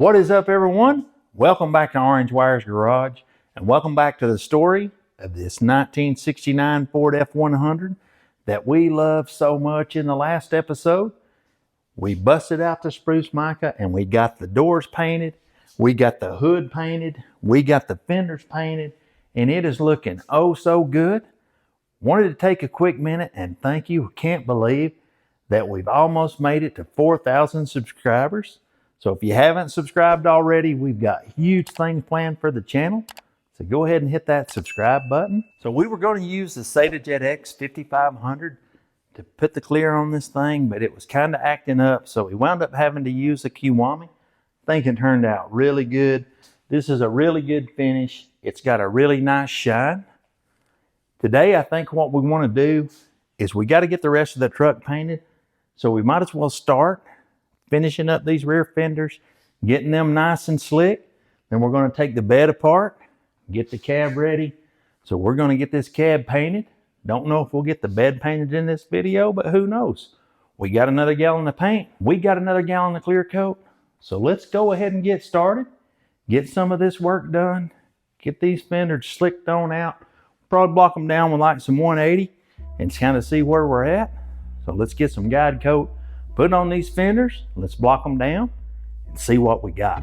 What is up, everyone? Welcome back to Orange Wire's Garage, and welcome back to the story of this 1969 Ford F100 that we loved so much in the last episode. We busted out the spruce mica and we got the doors painted, we got the hood painted, we got the fenders painted, and it is looking oh so good. Wanted to take a quick minute and thank you. Can't believe that we've almost made it to 4,000 subscribers. So if you haven't subscribed already, we've got huge things planned for the channel. So go ahead and hit that subscribe button. So we were going to use the SATA X 5500 to put the clear on this thing, but it was kind of acting up. So we wound up having to use a Kiwami. I think it turned out really good. This is a really good finish. It's got a really nice shine. Today, I think what we want to do is we got to get the rest of the truck painted. So we might as well start finishing up these rear fenders, getting them nice and slick. Then we're going to take the bed apart, get the cab ready. So we're going to get this cab painted. Don't know if we'll get the bed painted in this video, but who knows? We got another gallon of paint. We got another gallon of clear coat. So let's go ahead and get started. Get some of this work done. Get these fenders slicked on out. Probably block them down with like some 180 and kind of see where we're at. So let's get some guide coat, put on these fenders, let's block them down and see what we got.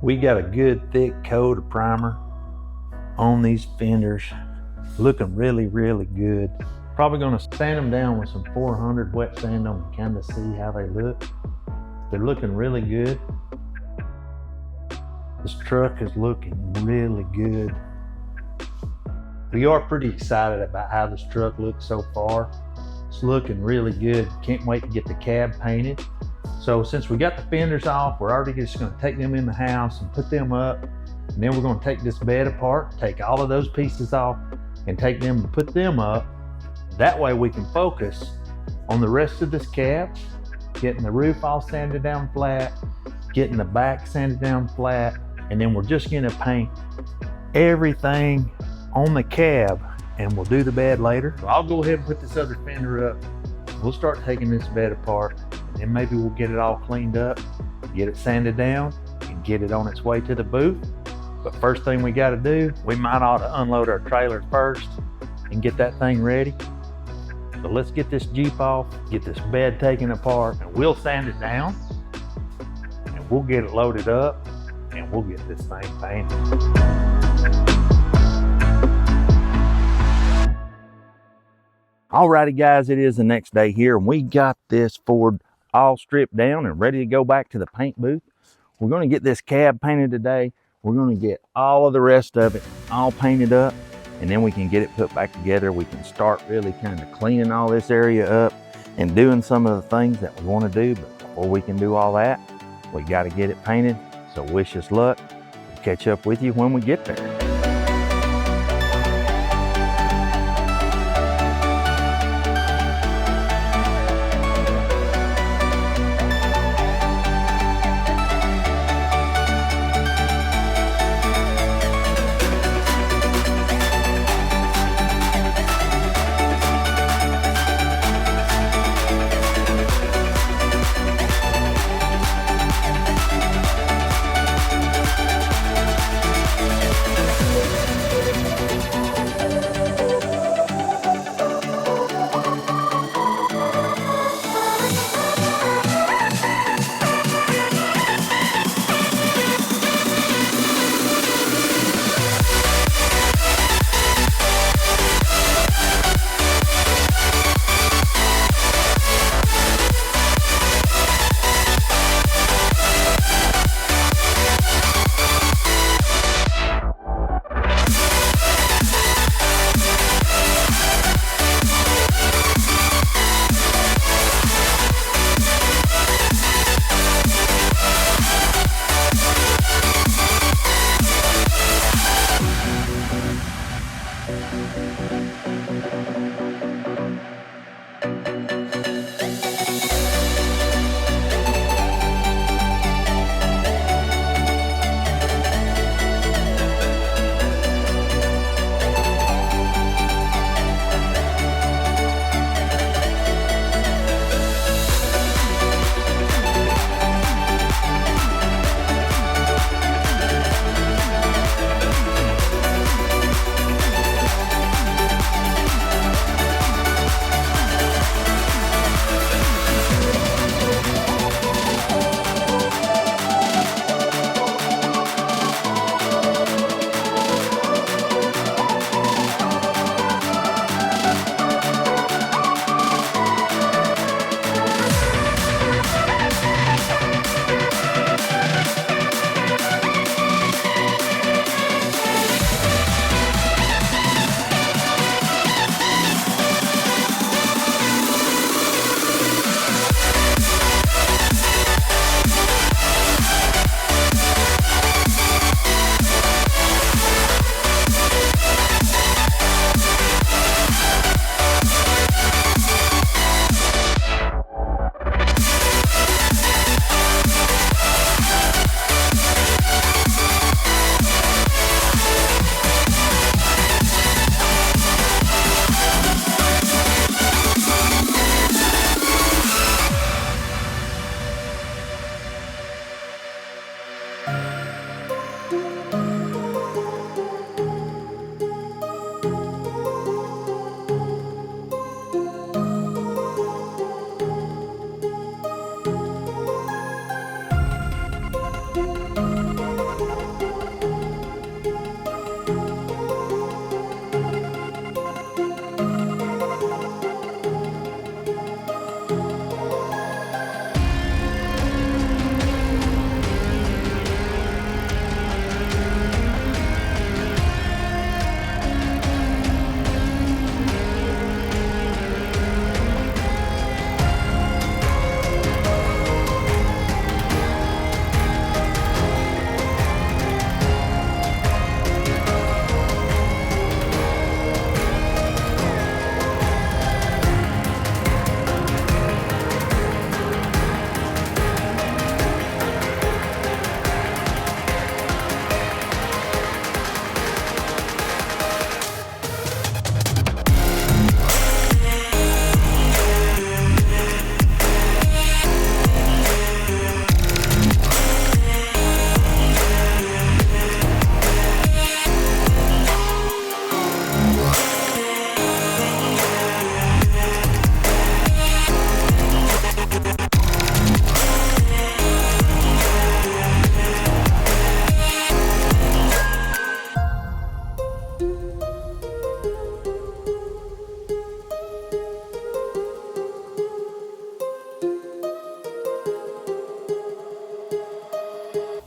We got a good thick coat of primer on these fenders, looking really good. Probably gonna sand them down with some 400 wet sand on to kind of see how they look. They're looking really good. This truck is looking really good. We are pretty excited about how this truck looks so far. It's looking really good. Can't wait to get the cab painted. So since we got the fenders off, we're already just going to take them in the house and put them up. And then we're going to take this bed apart, take all of those pieces off and take them and put them up. That way we can focus on the rest of this cab, getting the roof all sanded down flat, getting the back sanded down flat, and then we're just going to paint everything on the cab and we'll do the bed later. So I'll go ahead and put this other fender up. We'll start taking this bed apart. And maybe we'll get it all cleaned up, get it sanded down, and get it on its way to the booth. But first thing we got to do, we might ought to unload our trailer first and get that thing ready. So let's get this Jeep off, get this bed taken apart, and we'll sand it down, and we'll get it loaded up, and we'll get this thing painted. Alrighty guys, it is the next day here, and we got this Ford all stripped down and ready to go back to the paint booth. We're going to get this cab painted today. We're going to get all of the rest of it all painted up, and then we can get it put back together. We can start really kind of cleaning all this area up and doing some of the things that we want to do. But before we can do all that, we got to get it painted. So wish us luck. catch up with you when we get there.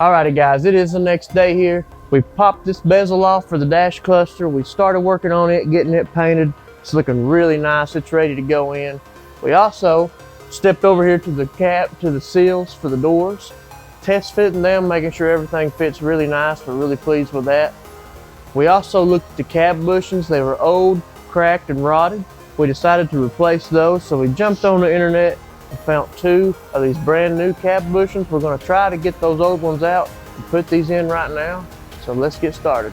Alrighty guys, it is the next day here. We popped this bezel off for the dash cluster. We started working on it, getting it painted. It's looking really nice. It's ready to go in. We also stepped over here to the cap, to the seals for the doors. test fitting them, making sure everything fits really nice. We're really pleased with that. We also looked at the cab bushings. They were old, cracked, and rotted. We decided to replace those, so we jumped on the internet and found 2 of these brand new cab bushings. We're going to try to get those old ones out and put these in right now. So let's get started.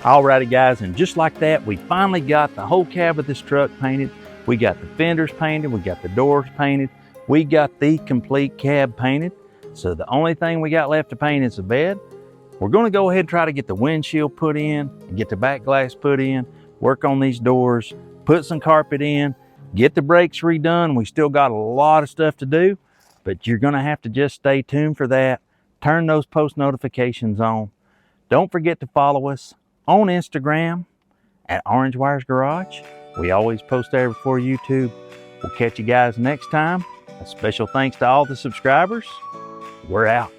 Alrighty guys, and just like that, we finally got the whole cab of this truck painted. We got the fenders painted, we got the doors painted, we got the complete cab painted. So the only thing we got left to paint is the bed. We're gonna go ahead and try to get the windshield put in, and get the back glass put in, work on these doors, put some carpet in, get the brakes redone. We still got a lot of stuff to do, but you're gonna have to just stay tuned for that. Turn those post notifications on. Don't forget to follow us on Instagram at Orange Wires Garage. We always post there before YouTube. We'll catch you guys next time. A special thanks to all the subscribers. We're out.